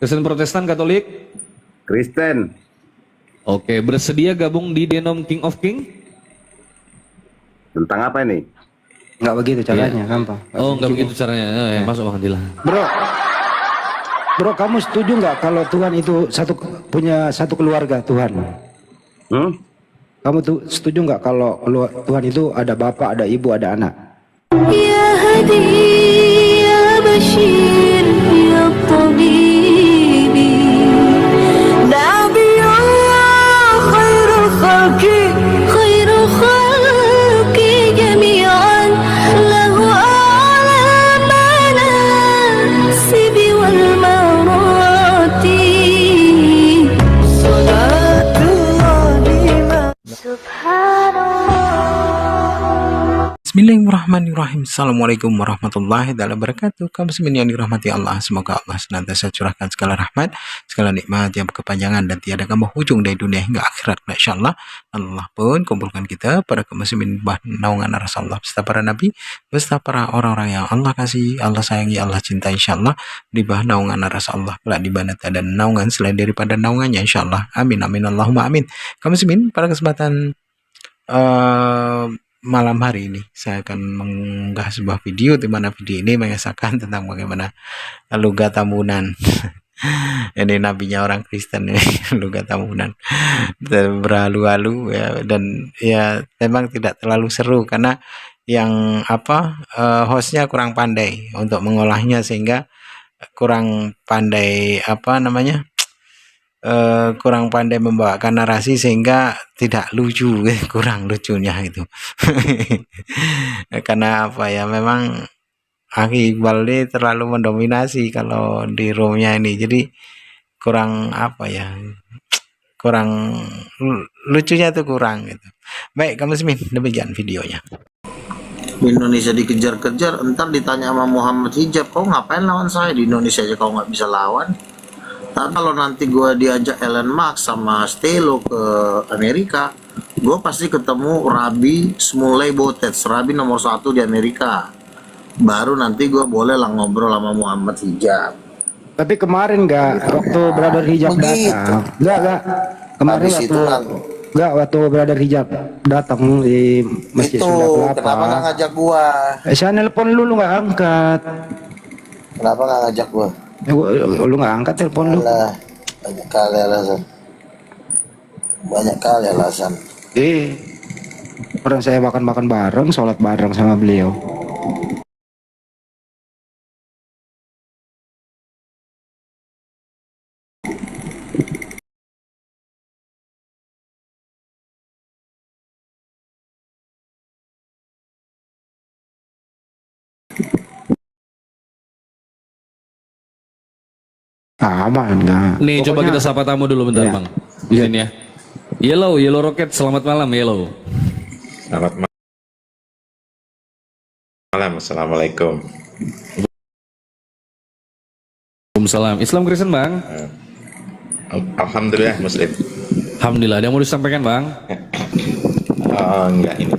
Kristen Protestan Katolik? Kristen. Oke, bersedia gabung di Denom King of King? Tentang apa ini? Nggak begitu caranya, gampang. Oh, nggak begitu caranya. Masuk Bang Dila. Bro, kamu setuju nggak kalau Tuhan itu punya satu keluarga Tuhan? Kamu tuh setuju nggak kalau Tuhan itu ada bapak, ada ibu, ada anak? Ya Hadi, ya Bashir, ya Tabibi, Nabiyullah khairul khalqi, khairul khalqi jami'an, lahu a'la manasibi wal marati, salatullah subhanallah. Bismillahirrahmanirrahim. Assalamualaikum warahmatullahi wabarakatuh. Kaum muslimin yang dirahmati Allah, semoga Allah senantiasa curahkan segala rahmat, segala nikmat yang berkepanjangan dan tiada kembang ujung dari dunia hingga akhirat. Insyaallah Allah pun kumpulkan kita pada kaum muslimin naungan Rasulullah beserta para nabi, beserta para orang-orang yang Allah kasih, Allah sayangi, Allah cintai, insyaallah di bawah naungan Rasulullah kelak di mana tak ada naungan selain daripada naungannya, insyaallah. Amin amin Allahumma amin. Kaum muslimin, pada kesempatan malam hari ini saya akan mengunggah sebuah video di mana video ini mengisahkan tentang bagaimana Luga Tambunan. Ini nabinya orang Kristen ini, Luga Tambunan, berhalu-halu ya, dan ya memang tidak terlalu seru karena yang hostnya kurang pandai untuk mengolahnya, sehingga kurang pandai kurang pandai membawakan narasi sehingga tidak lucu, kurang lucunya itu. Karena memang Aki Iqbal ini terlalu mendominasi kalau di roomnya ini, jadi kurang kurang lucunya itu kurang gitu. Baik kamu Muslimin, demikian videonya. Indonesia dikejar-kejar, entar ditanya sama Muhammad Hijab, kau ngapain lawan saya? Di Indonesia aja kau nggak bisa lawan. Tapi kalau nanti gue diajak Elon Musk sama Stelo ke Amerika, gue pasti ketemu Rabi Smuley Botet, Rabi nomor 1 di Amerika. Baru nanti gue boleh lah ngobrol sama Muhammad Hijab. Tapi kemarin waktu Brother Hijab datang, nggak kemarin waktu Brother Hijab datang di Masjid Sunda Kelapa. Kenapa nggak ngajak gue? Saya nelpon lu nggak angkat. Kenapa nggak ngajak gue? Lu nggak angkat telepon lu. Banyak kali alasan. Orang saya makan bareng, sholat bareng sama beliau. Aman enggak? Nih, coba kita sapa tamu dulu bentar, Bang. Di sini ya. Yellow Rocket, selamat malam Yellow. Selamat malam, assalamualaikum. Waalaikumsalam. Islam Kristen Bang? Alhamdulillah Muslim. Alhamdulillah. Ada yang mau disampaikan Bang? Enggak, ini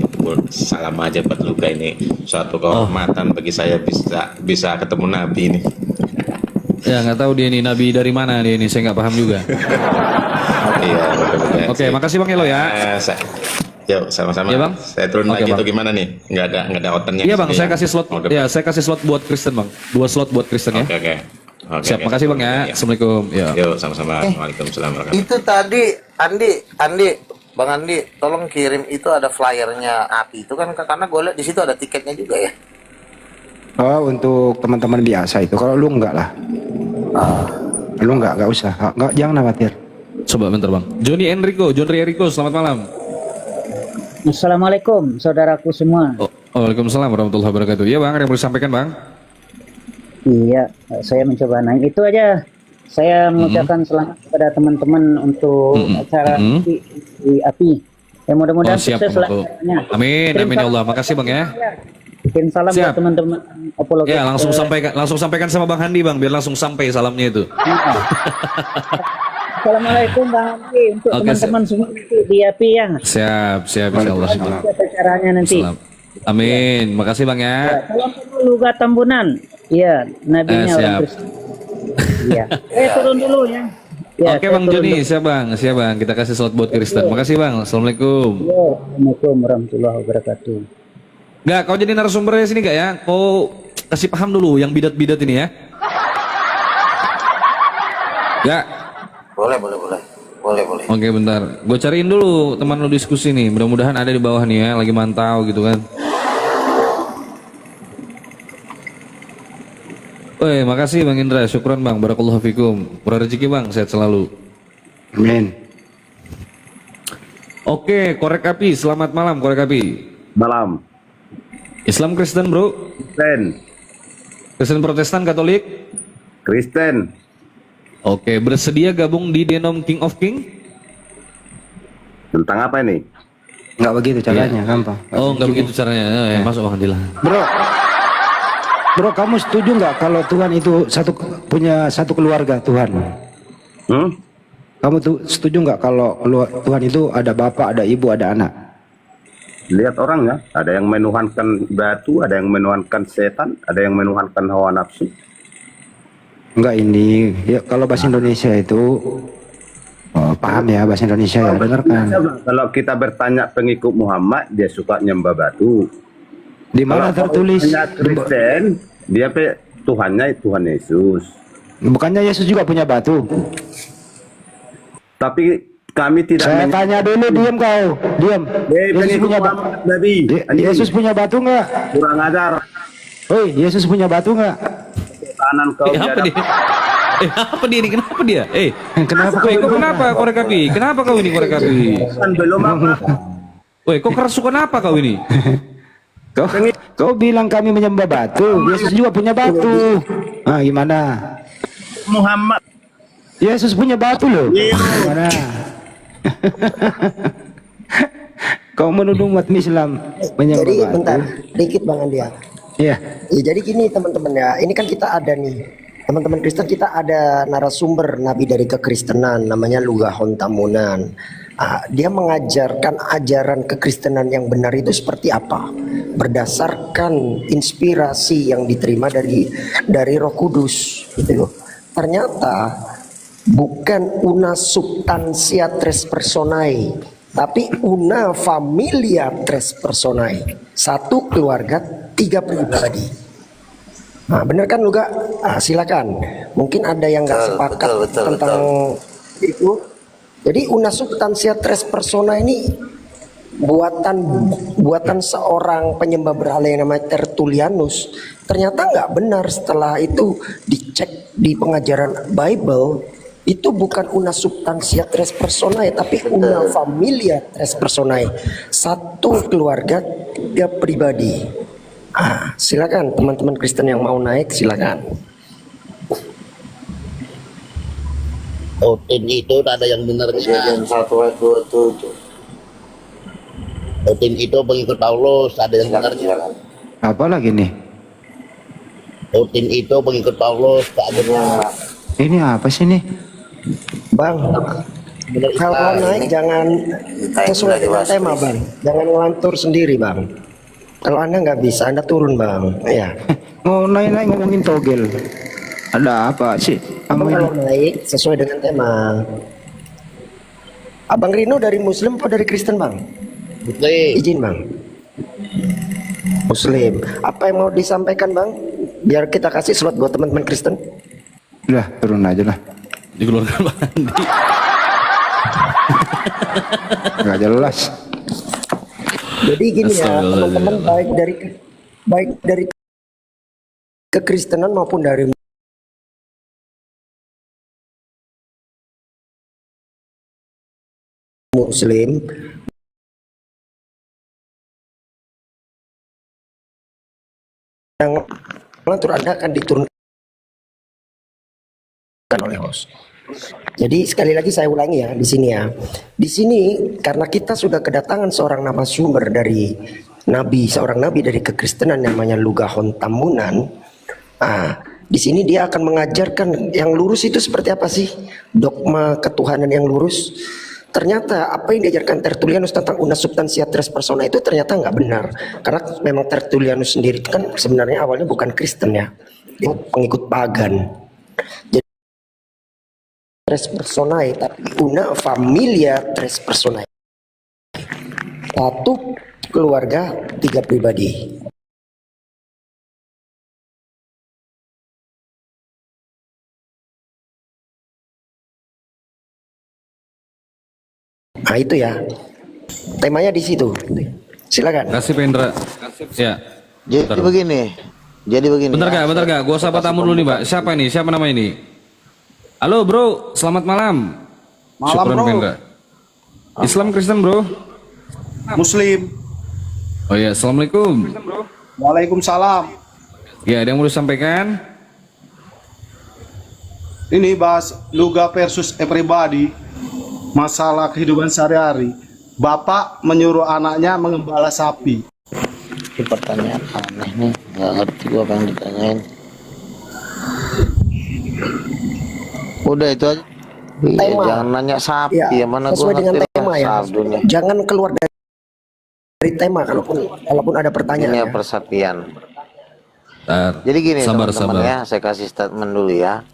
salam aja buat Luga, ini suatu kehormatan bagi saya bisa ketemu Nabi ini. Ya nggak tahu dia ini Nabi dari mana dia ini, saya nggak paham juga. Iya. Oke, makasih Bang Yellow ya. Yuk sama-sama. Ya, Bang? Saya turun lagi Bang. itu gimana nih? Nggak ada outernya. Iya Bang, saya kasih slot. Ya, saya kasih slot buat Kristen Bang. 2 slot buat Kristen ya. Oke. Siap, makasih Bang ya. Assalamualaikum. Ya. Yuk sama-sama. Waalaikumsalam warahmatullahi Itu tadi Bang Andi, tolong kirim itu ada flyernya API itu kan, karena gue lihat di situ ada tiketnya juga ya. Oh, untuk teman-teman biasa itu. Kalau lu enggak lah. Lu enggak usah. Jangan khawatir. Coba bentar Bang. John Enrico, selamat malam. Assalamualaikum saudaraku semua. Waalaikumsalam warahmatullahi wabarakatuh. Iya Bang, ada yang mau disampaikan Bang? Iya, saya mencoba nanya itu aja. Saya mengucapkan selamat kepada teman-teman untuk acara di API. Ya mudah-mudahan sukses lah. Amin ya Allah. Makasih Bang ya. Kirim salam buat teman-teman apologet. Ya, langsung sampaikan sama Bang Handi Bang, biar langsung sampai salamnya itu. Assalamualaikum Bang Handi untuk teman-teman semua di API ya. Siap insyaallah. Acaranya nanti. Amin. Makasih Bang ya. Salam Luga Tambunan. Iya, nabinya orang Kristen. Iya. Turun dulu ya. Ya, Oke saya Bang turun Joni, dulu. siap Bang, siap Bang. Kita kasih slot buat Kristen. Makasih Bang. Assalamualaikum. Ya, Assalamualaikum warahmatullahi wabarakatuh. Nggak, kau jadi narasumbernya sini nggak ya? Kau kasih paham dulu yang bidat-bidat ini ya. Ya. Boleh. Oke bentar. Gue cariin dulu teman lu diskusi nih. Mudah-mudahan ada di bawah nih ya, lagi mantau gitu kan. Woi, makasih Bang Indra. Syukron Bang. Barakallahu fikum. Murah rezeki Bang. Sehat selalu. Amin. Oke, Korek Api. Selamat malam Korek Api. Malam. Islam Kristen bro. Kristen. Kristen Protestan Katolik. Kristen. Oke, bersedia gabung di Denom King of King? Tentang apa ini? Nggak begitu caranya, gampang. Oh, nggak begitu caranya. Masuk Bang Dila. Bro, kamu setuju nggak kalau Tuhan itu punya satu keluarga Tuhan? Kamu tuh setuju nggak kalau Tuhan itu ada bapak, ada ibu, ada anak? Lihat orang ya, ada yang menuhankan batu, ada yang menuhankan setan, ada yang menuhankan hawa nafsu. Enggak ini, ya kalau bahasa Indonesia itu paham ya bahasa Indonesia ya, dengarkan. Kalau kita bertanya pengikut Muhammad, dia suka nyembah batu. Di mana tertulis? Kristen, dia Tuhannya Tuhan Yesus. Bukannya Yesus juga punya batu? Tapi kami tidak. Saya tanya dulu, diam kau, diam. Yesus punya batu? Yesus punya batu nggak? Kurang ajar. Oi, Yesus punya batu nggak? Kanan kau Apa dia? Apa dia ini? Kenapa dia? Kenapa kau kenapa Korek Api? Kenapa kau ini Korek Api? Kan belum apa. Woi, kau kerasukan apa kau ini? Kau bilang kami menyembah batu, Yesus juga punya batu. Ah, gimana? Muhammad. Yesus punya batu loh. Gimana? Kau menuduh umat Islam menyembah Jadi batu. bentar, dikit Bang Andi ya. Iya. Ya, jadi gini teman-teman ya, ini kan kita ada nih, teman-teman Kristen, kita ada narasumber nabi dari kekristenan namanya Lugahon Tamunan. Dia mengajarkan ajaran kekristenan yang benar itu seperti apa, berdasarkan inspirasi yang diterima dari Roh Kudus gitu loh. Ternyata bukan una substantia tres personae, tapi una familia tres personae. Satu keluarga, tiga pribadi. Nah, bener kan Luga? Silakan. Mungkin ada yang nggak sepakat tentang itu. Jadi una substantia tres persona ini buatan seorang penyembah berhala yang namanya Tertullianus. Ternyata nggak benar. Setelah itu dicek di pengajaran Bible, itu bukan una substantia tres personae, tapi una familia tres personae. Satu keluarga, tiga pribadi. Silakan teman-teman Kristen yang mau naik, silakan. Otin itu ada yang benarnya. Kejadian 1:27. Otin itu pengikut Paulus, ada yang benarnya. Apa lagi nih? Otin itu pengikut Paulus, ada yang Ini apa sih nih? Bang, kalau naik jangan sesuai dengan tema Bang. Jangan ngelantur sendiri Bang. Kalau Anda nggak bisa, Anda turun Bang. Ya. Mau naik-naik ngomongin togel. Ada apa sih? Abang kalau naik sesuai dengan tema. Abang Rino dari Muslim atau dari Kristen Bang? Muslim. Izin Bang. Muslim. Apa yang mau disampaikan Bang? Biar kita kasih slot buat teman-teman Kristen. Udah, turun aja lah. Dikeluarkan Bang Andi. Nggak jelas. Jadi gini ya teman-teman, baik dari kekristenan maupun dari Muslim, yang mengatur Anda akan diturunkan oleh host. Jadi sekali lagi saya ulangi ya di sini ya. Di sini karena kita sudah kedatangan seorang narasumber dari seorang nabi dari kekristenan namanya Lugahon Tamunan. Di sini dia akan mengajarkan yang lurus itu seperti apa sih? Dogma ketuhanan yang lurus. Ternyata apa yang diajarkan Tertullianus tentang una substantia tres persona itu ternyata nggak benar. Karena memang Tertullianus sendiri kan sebenarnya awalnya bukan Kristen ya. Dia pengikut pagan. Jadi tres personae, tapi una familia tres personae. Satu keluarga, tiga pribadi. Nah itu ya, temanya di situ. Silakan. Kasih Pendra. Ya. Jadi begini. Bentar gak? Gua sapa tamu dulu nih, Pak. Siapa ini? Siapa nama ini? Halo, Bro. Selamat malam. Malam, Syukron, Bro. Pendra. Islam Kristen, Bro? Muslim. Oh iya, Assalamualaikum. Waalaikumsalam. Ya, ada yang mau disampaikan? Ini bahas Luga versus everybody. Masalah kehidupan sehari-hari. Bapak menyuruh anaknya mengembala sapi. Ini pertanyaan aneh nih, nggak ngerti gua apa yang ditanyain. Udah itu aja. Iya, Tema. jangan nanya sapi Ya, ya, mana gua sesuai dengan ngerti tema lah ya. sardunya. Jangan keluar dari tema kalaupun ada pertanyaan. Ini Ya. persatuan. Bentar. Jadi gini Sabar. teman-teman ya, saya kasih statement dulu ya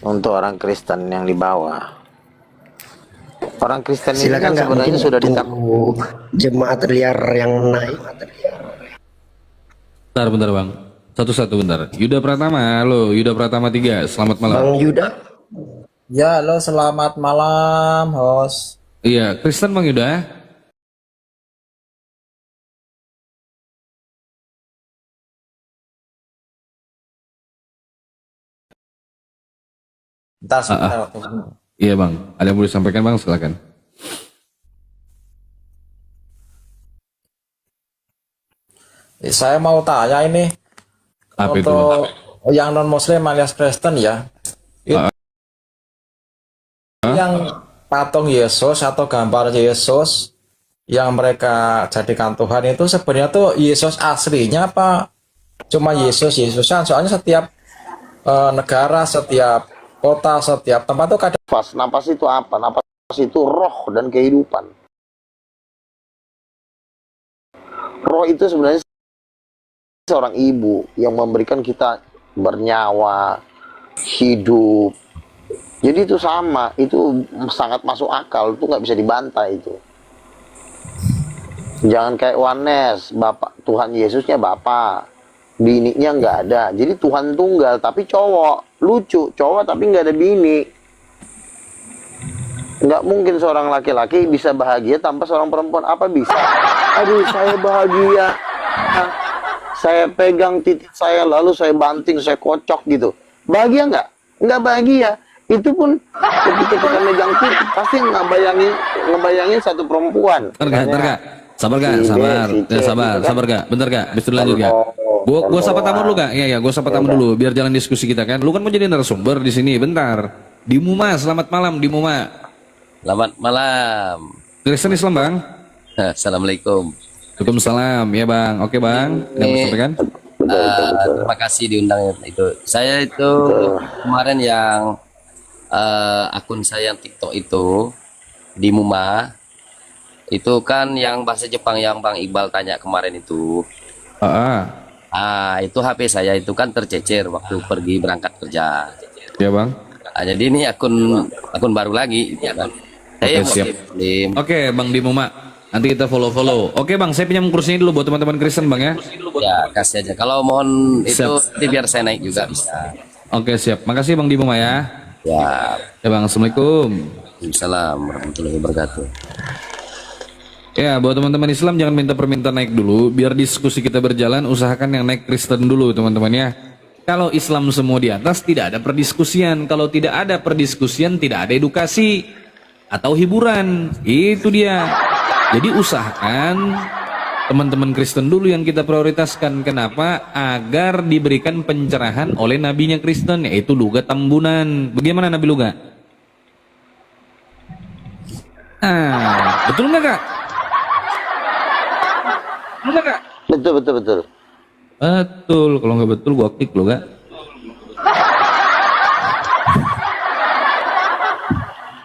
untuk orang Kristen yang di bawah. Orang Kristen ini Silakan kan nggak, sebenarnya mungkin sudah tunggu jemaat liar yang naik. Bentar, Bang. Satu-satu bentar. Yuda Pratama, halo. Yuda Pratama 3, selamat malam. Bang Yuda. Ya, halo, selamat malam, host. Iya, Kristen Bang Yuda. Bentar, sebentar. Iya Bang, ada yang mau disampaikan Bang, silakan. Saya mau tanya ini Apa itu? untuk yang non Muslim alias Kristen ya, yang patung Yesus atau gambar Yesus yang mereka jadikan Tuhan itu sebenarnya tuh Yesus aslinya apa cuma Yesusan? Soalnya setiap negara, setiap kota, setiap tempat tuh kadang Napas itu apa? Napas itu roh dan kehidupan. Roh itu sebenarnya seorang ibu yang memberikan kita bernyawa, hidup. Jadi itu sama, itu sangat masuk akal, itu nggak bisa dibantai itu. Jangan kayak Wanes, Bapak Tuhan Yesusnya Bapak, bininya nggak ada. Jadi Tuhan tunggal tapi cowok, lucu, cowok tapi nggak ada bini. Nggak mungkin seorang laki-laki bisa bahagia tanpa seorang perempuan. Apa bisa? Aduh, saya bahagia. Saya pegang titik saya, lalu saya banting, saya kocok gitu. Bahagia nggak? Nggak bahagia. Itu pun ketika kita megang titik, pasti ngebayangin satu perempuan. Bentar gak? Sabar gak? Sabar gak? Bentar gak? Bisa lanjut gak? Gua sapa tamu dulu gak? Iya, gua sapa tamu dulu biar jalan diskusi kita kan. Lu kan mau jadi narasumber di sini, bentar. Di Muma, selamat malam di Muma. Selamat malam. Kristen Islam Bang? Assalamualaikum. Waalaikumsalam, ya Bang. Oke Bang, yang mau sampaikan? Terima kasih diundang itu. Saya itu kemarin yang akun saya yang TikTok itu di Muma itu kan yang bahasa Jepang yang Bang Iqbal tanya kemarin itu. Itu HP saya itu kan tercecer waktu pergi berangkat kerja. Ya Bang. Jadi ini akun baru lagi ya kan. Saya Oke, siap. Oke Bang di Muma, nanti kita follow. Oke Bang, saya pinjam kursinya dulu buat teman-teman Kristen Bang ya. Ya kasih aja. Kalau mohon itu nanti biar saya naik juga bisa. Oke siap. Makasih Bang di Muma ya. Ya. Ya Bang, Assalamualaikum. Waalaikumsalam warahmatullahi wabarakatuh. Ya, buat teman-teman Islam jangan minta permintaan naik dulu. Biar diskusi kita berjalan, usahakan yang naik Kristen dulu teman-teman ya. Kalau Islam semua di atas, tidak ada perdiskusian. Kalau tidak ada perdiskusian, tidak ada edukasi atau hiburan. Itu dia. Jadi usahakan teman-teman Kristen dulu yang kita prioritaskan. Kenapa? Agar diberikan pencerahan oleh nabinya Kristen, yaitu Luga Tambunan. Bagaimana Nabi Luga? Betul nggak Kak? Betul Kak? Betul. Betul. Kalau nggak betul gua klik lo Kak.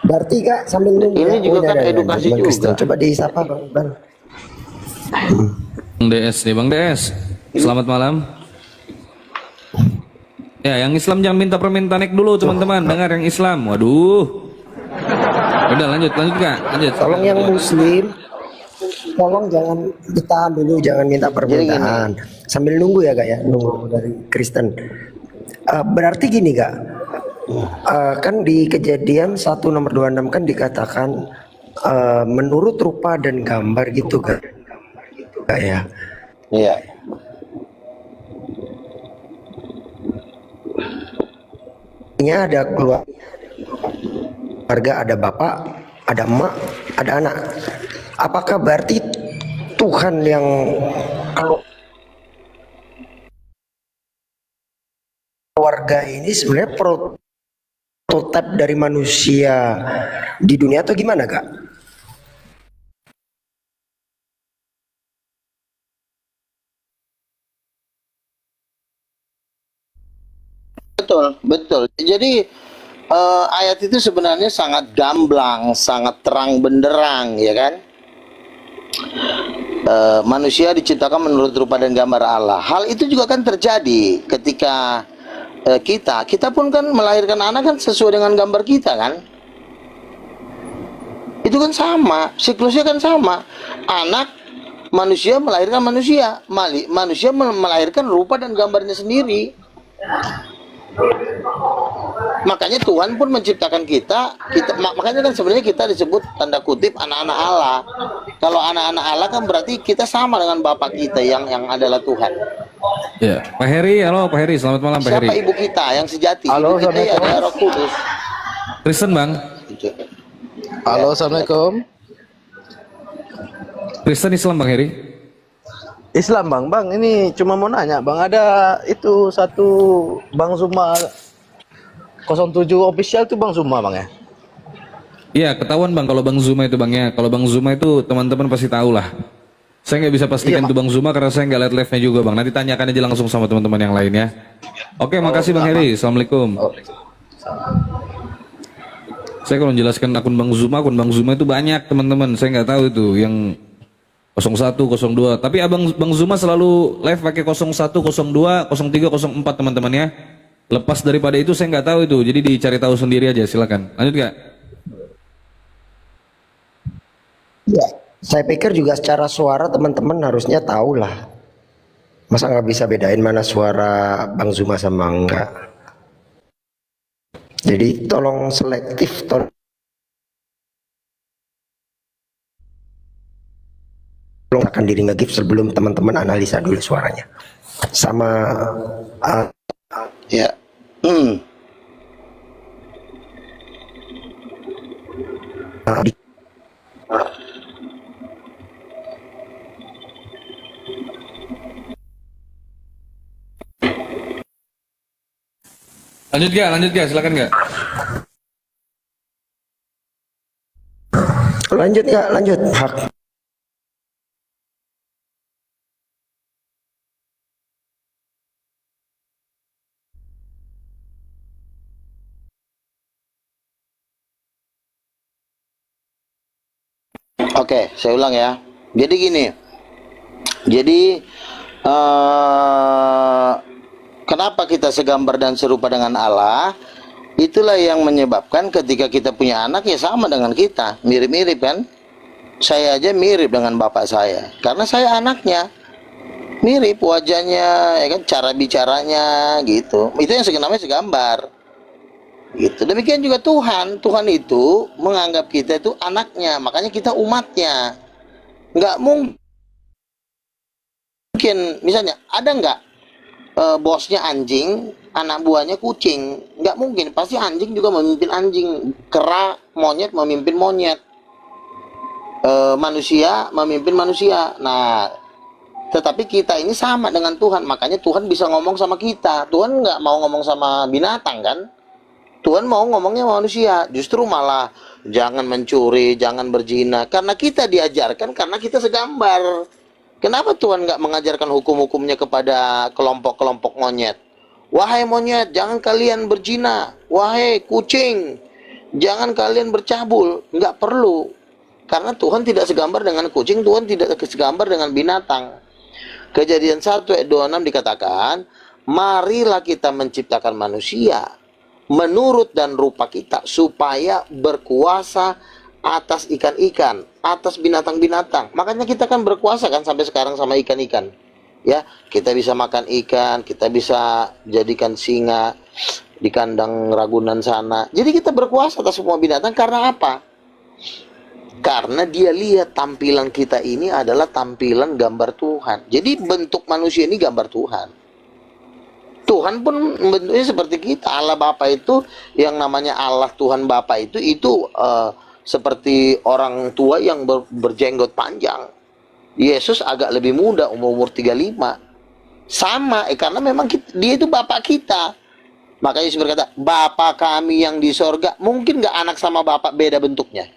Berarti Kak sambil nunggu. Ini juga kan edukasi juga. Kristen. Coba disapa Bang. Bang DS nih Bang DS. Selamat malam. Ya, yang Islam jangan minta permintaan naik dulu teman-teman. Dengar yang Islam. Waduh. Udah lanjut Kak, lanjut. Tolong yang muslim, tolong jangan ditahan dulu, jangan minta permintaan. Sambil nunggu ya Kak ya, nunggu dari Kristen. Berarti gini Kak, kan di Kejadian 1 nomor 26 kan dikatakan menurut rupa dan gambar gitu Kak. Kak ya. Iya. Ada keluarga, ada bapak, ada emak, ada anak. Apakah berarti Tuhan yang kalau keluarga ini sebenarnya prototipe dari manusia di dunia atau gimana Kak? Betul, betul. Jadi ayat itu sebenarnya sangat gamblang, sangat terang benderang, ya kan? Manusia diciptakan menurut rupa dan gambar Allah. Hal itu juga kan terjadi ketika kita pun kan melahirkan anak kan sesuai dengan gambar kita kan? Itu kan sama, siklusnya kan sama. Anak manusia melahirkan manusia, manusia melahirkan rupa dan gambarnya sendiri. Makanya Tuhan pun menciptakan kita, makanya kan sebenarnya kita disebut tanda kutip anak-anak Allah. Kalau anak-anak Allah kan berarti kita sama dengan Bapak kita yang adalah Tuhan. Ya, Pak Heri, halo Pak Heri, selamat malam Pak Heri. Siapa ibu kita yang sejati? Halo, Ibu kita ya ada Roh Kudus. Kristen Bang. Halo, assalamualaikum. Kristen Islam Bang Heri. Islam bang, ini cuma mau nanya bang, ada itu satu Bang Zuma 07 official tuh Bang Zuma bang ya? Iya ketahuan Bang kalau Bang Zuma itu Bang ya. Kalau Bang Zuma itu teman-teman pasti tahu lah. Saya nggak bisa pastikan itu Bang Zuma karena saya nggak lihat live-nya juga Bang. Nanti tanyakan aja langsung sama teman-teman yang lain ya. Oke, makasih Bang Heri. Assalamualaikum. Saya kalau menjelaskan akun Bang Zuma itu banyak teman-teman. Saya nggak tahu itu yang 01, 02. Tapi Bang Zuma selalu live pakai 01, 02, 03, 04 teman-teman ya. Lepas daripada itu saya nggak tahu itu. Jadi dicari tahu sendiri aja. Silakan. Lanjut Kak. Ya, saya pikir juga secara suara teman-teman harusnya tahu lah. Masa nggak bisa bedain mana suara Bang Zuma sama enggak? Jadi tolong selektif, tolong akan diri nge-give sebelum teman-teman analisa dulu suaranya. Sama ya. Lanjut Kak, silakan Kak. Lanjut. Hak. Oke, saya ulang ya. Jadi gini. Kenapa kita segambar dan serupa dengan Allah? Itulah yang menyebabkan ketika kita punya anak ya sama dengan kita, mirip-mirip kan? Saya aja mirip dengan bapak saya, karena saya anaknya. Mirip wajahnya, ya kan, cara bicaranya gitu. Itu yang namanya segambar. Gitu. Demikian juga Tuhan itu menganggap kita itu anaknya, makanya kita umatnya. Nggak mungkin, misalnya ada nggak bosnya anjing, anak buahnya kucing? Nggak mungkin, pasti anjing juga memimpin anjing, kera monyet memimpin monyet, manusia memimpin manusia. Nah, tetapi kita ini sama dengan Tuhan, makanya Tuhan bisa ngomong sama kita. Tuhan nggak mau ngomong sama binatang kan? Tuhan mau ngomongnya manusia, justru malah jangan mencuri, jangan berzina, karena kita diajarkan, karena kita segambar. Kenapa Tuhan nggak mengajarkan hukum-hukumnya kepada kelompok-kelompok monyet? Wahai monyet, jangan kalian berzina. Wahai kucing, jangan kalian bercabul. Nggak perlu, karena Tuhan tidak segambar dengan kucing, Tuhan tidak segambar dengan binatang. Kejadian 1 ayat 26 dikatakan, marilah kita menciptakan manusia menurut dan rupa kita supaya berkuasa atas ikan-ikan, atas binatang-binatang. Makanya kita kan berkuasa kan sampai sekarang sama ikan-ikan. Ya, kita bisa makan ikan, kita bisa jadikan singa di kandang Ragunan sana. Jadi kita berkuasa atas semua binatang karena apa? Karena dia lihat tampilan kita ini adalah tampilan gambar Tuhan. Jadi bentuk manusia ini gambar Tuhan. Tuhan pun bentuknya seperti kita. Allah Bapa itu, yang namanya Allah Tuhan Bapa itu seperti orang tua yang berjenggot panjang. Yesus agak lebih muda, umur 35. Sama, karena memang dia itu Bapak kita. Makanya Yesus berkata, Bapa kami yang di sorga. Mungkin nggak anak sama Bapak beda bentuknya?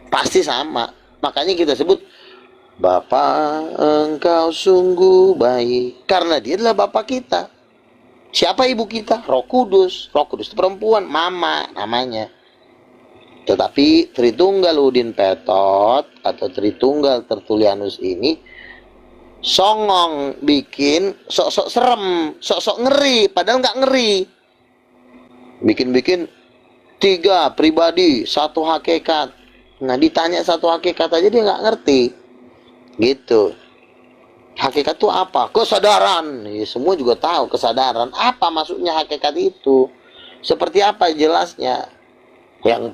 Pasti sama. Makanya kita sebut, Bapa engkau sungguh baik. Karena dia adalah Bapak kita. Siapa ibu kita? Roh Kudus. Roh Kudus itu perempuan, Mama namanya. Tetapi Tritunggal Udin Petot atau Tritunggal Tertulianus ini songong, bikin sok-sok serem, sok-sok ngeri, padahal nggak ngeri. Bikin-bikin 3 pribadi, 1 hakikat. Nah, ditanya 1 hakikat aja dia nggak ngerti. Gitu. Hakikat itu apa? Kesadaran. Ya, semua juga tahu kesadaran. Apa maksudnya hakikat itu? Seperti apa jelasnya? Yang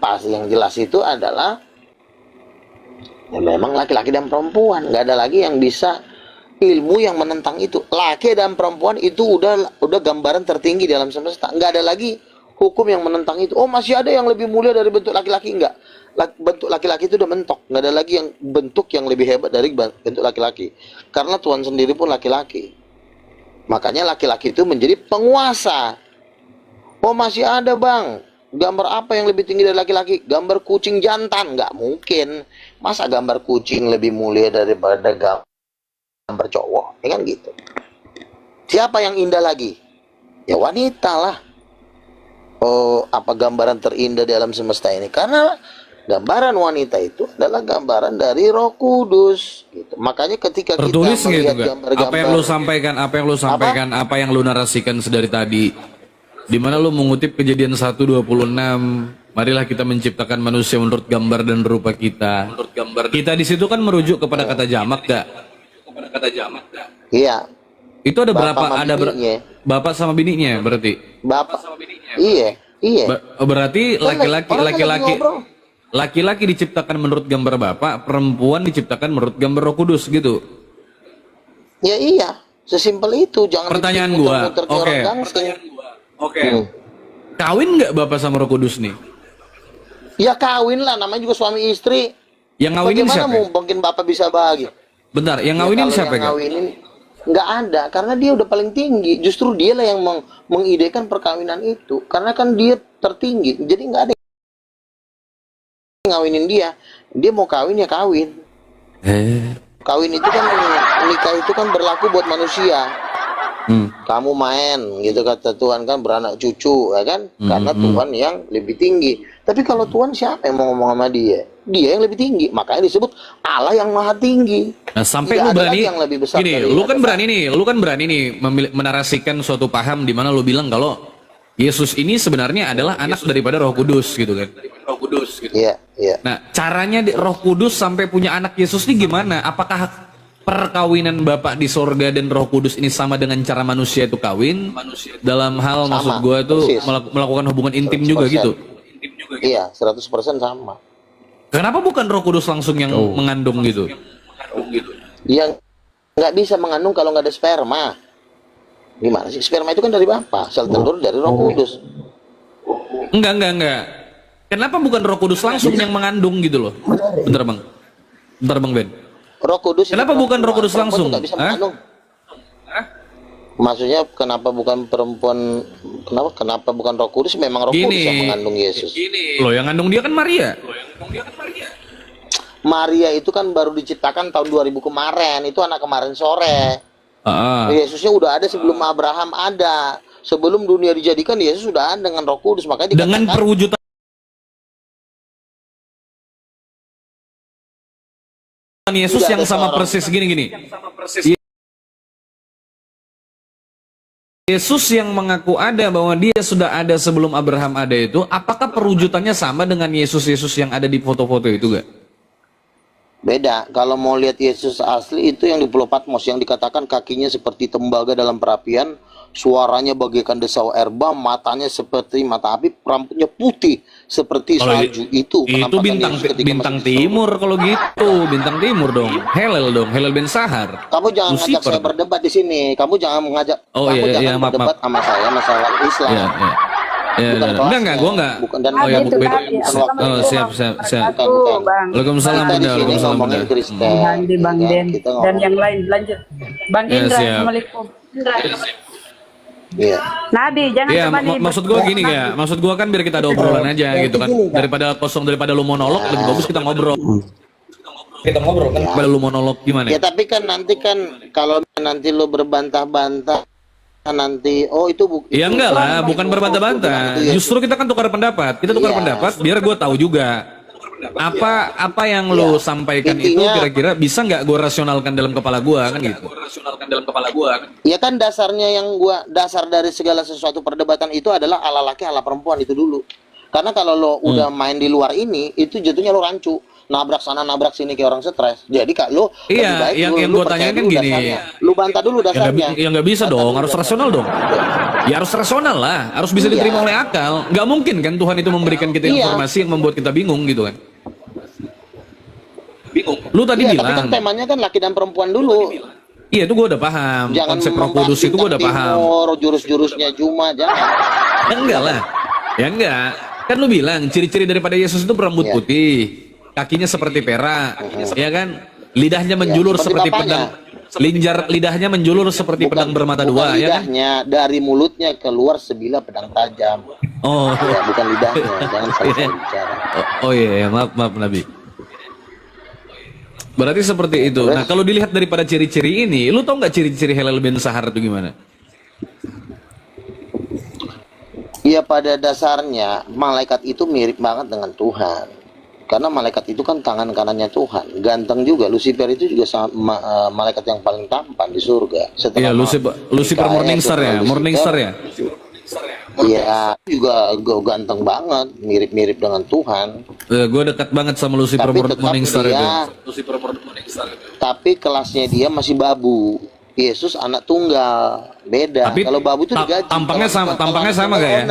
jelas itu adalah ya memang laki-laki dan perempuan. Nggak ada lagi yang bisa ilmu yang menentang itu. Laki dan perempuan itu udah gambaran tertinggi dalam semesta. Nggak ada lagi hukum yang menentang itu. Oh, masih ada yang lebih mulia dari bentuk laki-laki? Enggak. Bentuk laki-laki itu udah mentok. Nggak ada lagi yang bentuk yang lebih hebat dari bentuk laki-laki. Karena Tuhan sendiri pun laki-laki. Makanya laki-laki itu menjadi penguasa. Oh, masih ada bang, gambar apa yang lebih tinggi dari laki-laki? Gambar kucing jantan. Nggak mungkin. Masa gambar kucing lebih mulia daripada gambar cowok? Ya kan gitu. Siapa yang indah lagi? Ya wanita lah. Oh, apa gambaran terindah di alam semesta ini? Karena gambaran wanita itu adalah gambaran dari Roh Kudus. Gitu. Makanya ketika tertulis kita melihat gitu, gambar-gambar, apa yang lu sampaikan, apa yang lu narasikan sedari tadi, di mana lu mengutip Kejadian 1:26, marilah kita menciptakan manusia menurut gambar dan rupa kita. Kita di situ kan merujuk kepada kata jamak, gak? Iya. Itu ada berapa? Ada bapak sama bininya berarti? Bapak sama bininya. Iya. Berarti laki-laki diciptakan menurut gambar bapak, perempuan diciptakan menurut gambar Roh Kudus gitu. Ya iya, sesimpel itu. Jangan pertanyaan gua. Oke. Kawin nggak bapak sama Roh Kudus nih? Ya kawin lah, namanya juga suami istri. Yang ngawinin siapa? Bagaimana mungkin bapak bisa bahagia? Bentar, yang ngawinin siapa? Yang ngawinin nggak ada, karena dia udah paling tinggi. Justru dia lah yang mengidekan perkawinan itu, karena kan dia tertinggi. Jadi nggak ada yang ngawinin dia. Dia mau kawin ya kawin. Kawin itu kan, nikah itu kan berlaku buat manusia. Kamu main gitu kata Tuhan kan, beranak cucu ya kan, karena Tuhan yang lebih tinggi. Tapi kalau Tuhan siapa yang mau ngomong sama dia? Dia yang lebih tinggi, makanya disebut Allah yang maha tinggi. Nah, sampai lu berani yang lebih besar gini, lu kan berani nih menarasikan suatu paham di mana lu bilang kalau Yesus ini sebenarnya adalah anak daripada Roh Kudus gitu kan. Iya. Nah, caranya Roh Kudus sampai punya anak Yesus ini gimana? Apakah perkawinan Bapak di sorga dan Roh Kudus ini sama dengan cara manusia itu kawin? Dalam hal sama, maksud gua itu melakukan hubungan intim 100%. Juga gitu. Iya, 100% sama. Kenapa bukan Roh Kudus langsung yang mengandung gitu? Yang nggak bisa mengandung kalau nggak ada sperma. Gimana sih? Sperma itu kan dari Bapa, sel telur dari Roh Kudus. Enggak. Kenapa bukan Roh Kudus langsung yang mengandung gitu loh? Bentar bang Ben. Roh Kudus. Kenapa bukan Roh Kudus langsung? Nggak bisa mengandung. Maksudnya kenapa bukan perempuan? Kenapa bukan Roh Kudus? Memang Roh Kudus yang mengandung Yesus. Loh, yang ngandung dia kan Maria. Maria itu kan baru diciptakan tahun 2000 kemarin. Itu anak kemarin sore. Yesusnya udah ada sebelum Abraham ada. Sebelum dunia dijadikan, Yesus sudah ada dengan Roh Kudus. Makanya dikatakan, dengan perwujudan Yesus yang sama persis gini. Yesus yang mengaku ada bahwa dia sudah ada sebelum Abraham ada itu, apakah perwujudannya sama dengan Yesus-Yesus yang ada di foto-foto itu gak? Beda. Kalau mau lihat Yesus asli itu yang di Pulau Patmos, yang dikatakan kakinya seperti tembaga dalam perapian, suaranya bagaikan desau erba, matanya seperti mata api, rambutnya putih seperti salju. Itu bintang timur kalau gitu, bintang timur dong. Helel Ben Sahar. Kamu jangan ngajak saya berdebat di sini. Kamu jangan mengajak. Jangan berdebat sama saya masalah Islam. Enggak, gua enggak. Bukan dan siap. Waalaikumsalam Bunda, waalaikumsalam Bunda. Bang Den dan yang lain lanjut. Bang Indra, Assalamualaikum. Iya. Nabi, jangan maksud gua gini ya. Maksud gua kan biar kita ada obrolan aja gitu kan. Daripada lu monolog, lebih bagus kita ngobrol. Kita ngobrol kan. Daripada lu monolog gimana? Ya tapi kan nanti kan kalau nanti lu berbantah-bantah nanti itu ya enggak lah, bukan berbantah-bantah. Justru kita kan tukar pendapat. Kita tukar pendapat biar gue tahu juga apa yang lo sampaikan itu kira-kira bisa nggak gue rasionalkan dalam kepala gue kan gitu. Ya kan dasarnya dasar dari segala sesuatu perdebatan itu adalah ala laki ala perempuan itu dulu. Karena kalau lo udah main di luar ini, itu jatuhnya lo rancu. Nabrak sana nabrak sini kayak orang stres. Jadi kak lo lebih baik yang gue tanyain kan gini, lu bantah dulu dasarnya. Ya nggak bisa dong, harus rasional dong. Ya harus rasional lah, harus bisa diterima oleh akal. Nggak mungkin kan Tuhan itu memberikan kita informasi yang membuat kita bingung gitu kan. Lu tadi bilang. Tapi kan temanya kan laki dan perempuan dulu. Iya itu gue udah paham. Jangan konsep Roh Kudus itu gue udah paham. Jurus-jurusnya cuma jangan. Ya enggak lah. Ya enggak. Kan lu bilang ciri-ciri daripada Yesus itu berambut putih, kakinya seperti perak, ya kan? Lidahnya menjulur seperti pedang. Lidahnya menjulur seperti pedang bermata dua, ya kan? Lidahnya dari mulutnya keluar sebilah pedang tajam. Oh, ya, bukan lidahnya, jangan salah bicara. Oh iya, maaf Nabi. Berarti seperti itu. Nah, kalau dilihat daripada ciri-ciri ini, lu tau nggak ciri-ciri Helel bin Sahar itu gimana? Ya pada dasarnya malaikat itu mirip banget dengan Tuhan. Karena malaikat itu kan tangan kanannya Tuhan. Ganteng juga. Lucifer itu juga malaikat yang paling tampan di surga. Iya, Lucifer Morningstar ya, Morningstar ya. Iya, juga ganteng banget, mirip-mirip dengan Tuhan. Gue dekat banget sama Lucifer Morningstar itu. Tapi kelasnya dia masih babu. Yesus anak tunggal, beda. Tapi kalau babu itu digaji. Tampangnya sama gak ya?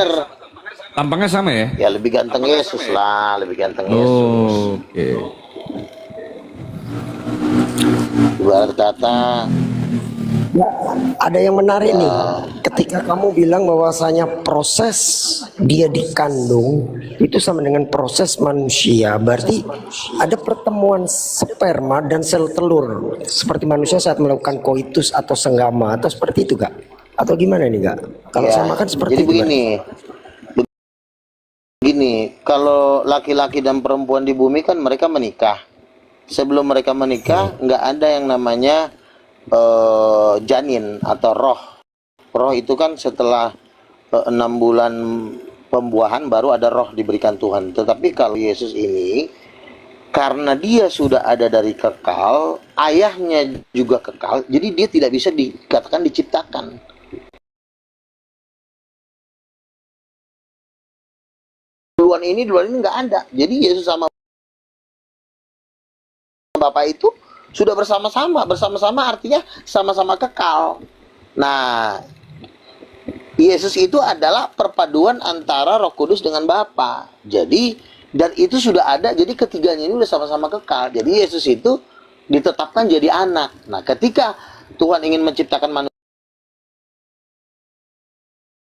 Tampangnya sama ya? Ya lebih ganteng Yesus lah, lebih ganteng Yesus. Oke. Ibarat kata Ya, ada yang menarik nih. Ketika kamu bilang bahwasanya proses dia dikandung itu sama dengan proses manusia, berarti ada pertemuan sperma dan sel telur seperti manusia saat melakukan koitus atau senggama atau seperti itu Kak? Atau gimana nih Kak? Kalau sama kan seperti jadi itu. begini, kalau laki-laki dan perempuan di bumi kan mereka menikah. Sebelum mereka menikah nggak ada yang namanya janin atau roh. Roh itu kan setelah 6 bulan pembuahan baru ada roh diberikan Tuhan. Tetapi kalau Yesus ini karena dia sudah ada dari kekal, ayahnya juga kekal, jadi dia tidak bisa dikatakan diciptakan. Duluan ini nggak ada. Jadi Yesus sama Bapak itu sudah bersama-sama artinya sama-sama kekal. Nah, Yesus itu adalah perpaduan antara Roh Kudus dengan Bapa. Jadi, dan itu sudah ada, jadi ketiganya ini sudah sama-sama kekal. Jadi Yesus itu ditetapkan jadi anak. Nah, ketika Tuhan ingin menciptakan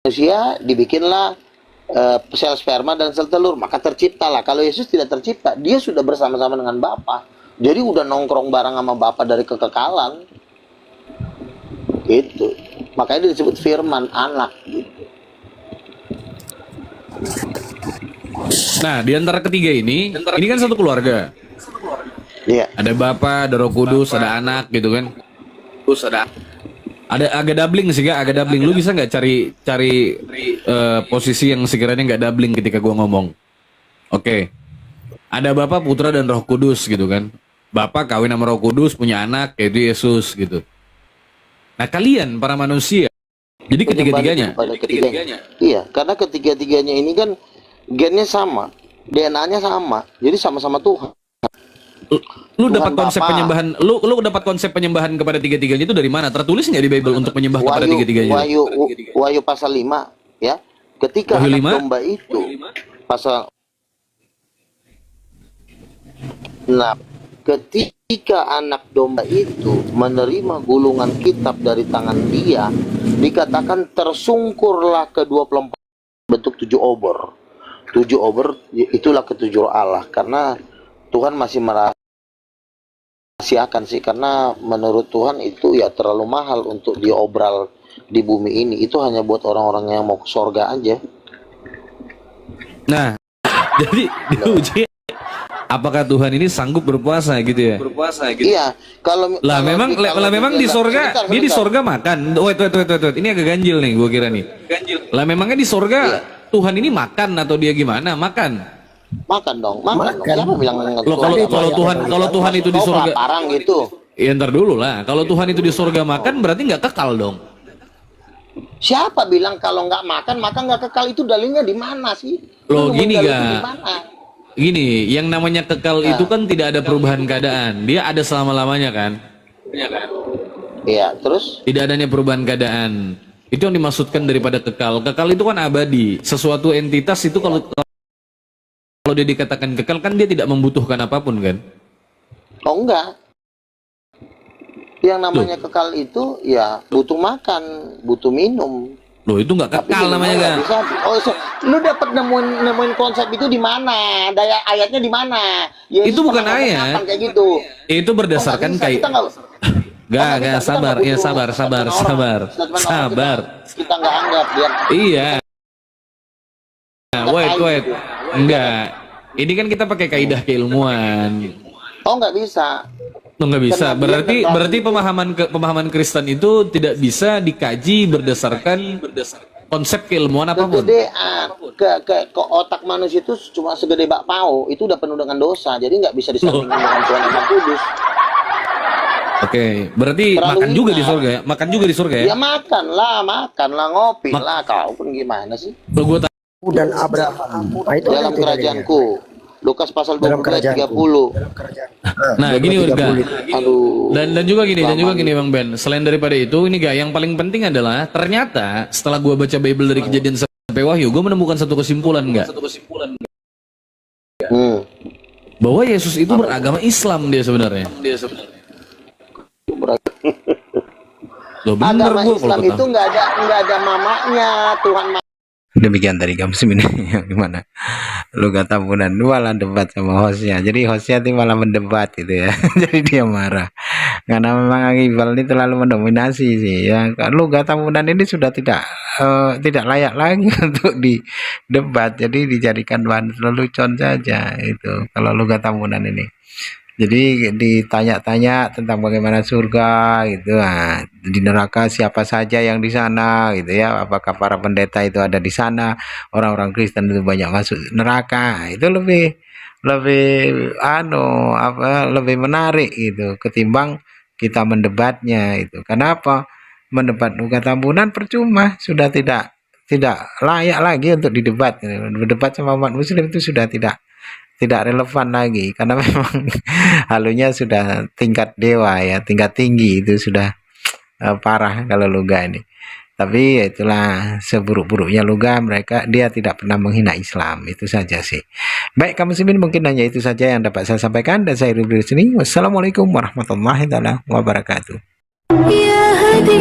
manusia, dibikinlah sel sperma dan sel telur, maka terciptalah. Kalau Yesus tidak tercipta, dia sudah bersama-sama dengan Bapa. Jadi udah nongkrong bareng sama Bapa dari kekekalan. Gitu. Makanya disebut firman anak gitu. Nah, di antara ketiga ini kan satu keluarga. Iya. Ada Bapa, ada Roh Kudus, ada anak gitu kan. Terus ada agak doubling sih, agak doubling. Lu bisa nggak cari posisi yang sekiranya nggak doubling ketika gua ngomong? Oke. Ada Bapa, Putra dan Roh Kudus gitu kan. Bapa kawin sama Roh Kudus punya anak yaitu Yesus gitu. Nah, kalian para manusia Jadi ketiga-tiganya. Pada ketiganya. Iya, karena ketiga-tiganya ini kan gennya sama, DNA-nya sama, jadi sama-sama Tuhan. Lu Tuhan dapat konsep Bapa. penyembahan, lu dapat konsep penyembahan kepada tiga-tiganya itu dari mana? Tertulis nggak di Bible untuk menyembah kepada tiga-tiganya? Wahyu pasal 5 ya. Ketika Wahyu anak 5? domba itu pasal. Nah, ketika anak domba itu menerima gulungan kitab dari tangan dia, dikatakan tersungkurlah ke-24 bentuk 7 obor. 7 obor itulah ketujuh Allah, karena Tuhan masih merahasiakan sih, karena menurut Tuhan itu ya terlalu mahal untuk diobral di bumi ini. Itu hanya buat orang-orang yang mau ke sorga aja. Nah, jadi diuji apakah Tuhan ini sanggup berpuasa gitu ya? Iya, kalau memang di sorga dia di sorga makan. Wait. Ini agak ganjil nih, gua kira nih. Lah memangnya di sorga Tuhan ini makan atau dia gimana? Makan. Makan dong. Siapa bilang Loh, kalau Tuhan itu di sorga parang gitu. Ya ntar dulu lah. Kalau Tuhan itu di sorga makan berarti nggak kekal dong. Siapa bilang kalau nggak makan maka nggak kekal? Itu dalilnya di mana sih? Loh gini Dalilnya gak? di mana? Gini, yang namanya kekal itu kan tidak ada perubahan keadaan. Dia ada selama-lamanya kan? Iya, terus? Tidak adanya perubahan keadaan. Itu yang dimaksudkan daripada kekal. Kekal itu kan abadi. Sesuatu entitas itu kalau dia dikatakan kekal kan dia tidak membutuhkan apapun kan? Oh enggak. Yang namanya kekal itu ya butuh makan, butuh minum. Loh itu nggak kekal namanya kan? Lu dapat nemuin konsep itu di mana? Daya ayatnya di mana? Yesus Itu bukan pernah ngomong ayat. apa kayak gitu. Itu berdasarkan kayak Gak, sabar. Kita nggak anggap dia. Iya. Nah, wait. Enggak. Ini kan kita pakai kaidah keilmuan. Oh nggak bisa. Nggak bisa. Berarti pemahaman Kristen itu tidak bisa dikaji berdasarkan konsep keilmuan apapun. Kegedean ke otak manusia itu cuma segede bakpao, itu udah penuh dengan dosa, jadi nggak bisa disandingkan dengan Tuhan yang Maha Kudus. Oke, berarti Terlalu makan juga ingat. di surga ya? Makan juga di surga ya? Ya makan lah, ngopi lah, kau pun gimana sih? Gue Dan Abraham. Nah, itu dalam ada kerajaanku. Lukas pasal Dalam 20 ayat 30. Nah, gini Urga. Aduh. Dan juga gini Bang Ben. Selain daripada itu, ini gak yang paling penting adalah ternyata setelah gua baca Bible dari Kejadian sampai Wahyu, gua menemukan satu kesimpulan bahwa Yesus itu beragama Islam dia sebenarnya. Loh, bener Agama gua Islam kalau itu nggak ada mamanya, Tuhan. Demikian tadi kamu ini gimana lu kata Tambunan malah debat sama hostnya, jadi hostnya itu malah mendebat gitu ya. Jadi dia marah karena memang Akibal ini terlalu mendominasi sih ya. Lu kata Tambunan ini sudah tidak layak lagi untuk didebat, jadi dijadikan bahan lelucon saja itu kalau lu kata Tambunan ini. Jadi ditanya-tanya tentang bagaimana surga gitu, nah, di neraka siapa saja yang di sana gitu ya, apakah para pendeta itu ada di sana, orang-orang Kristen itu banyak masuk neraka, itu lebih lebih menarik itu ketimbang kita mendebatnya itu. Kenapa? Mendebat Luka Tambunan percuma, sudah tidak layak lagi untuk didebat. Berdebat sama umat muslim itu sudah tidak relevan lagi, karena memang halunya sudah tingkat dewa ya, tingkat tinggi, itu sudah parah kalau Luga ini. Tapi ya itulah seburuk-buruknya Luga, dia tidak pernah menghina Islam, itu saja sih. Baik kamu muslimin, mungkin hanya itu saja yang dapat saya sampaikan, dan saya Rubri di sini. Wassalamualaikum warahmatullahi wabarakatuh. Ya Hadi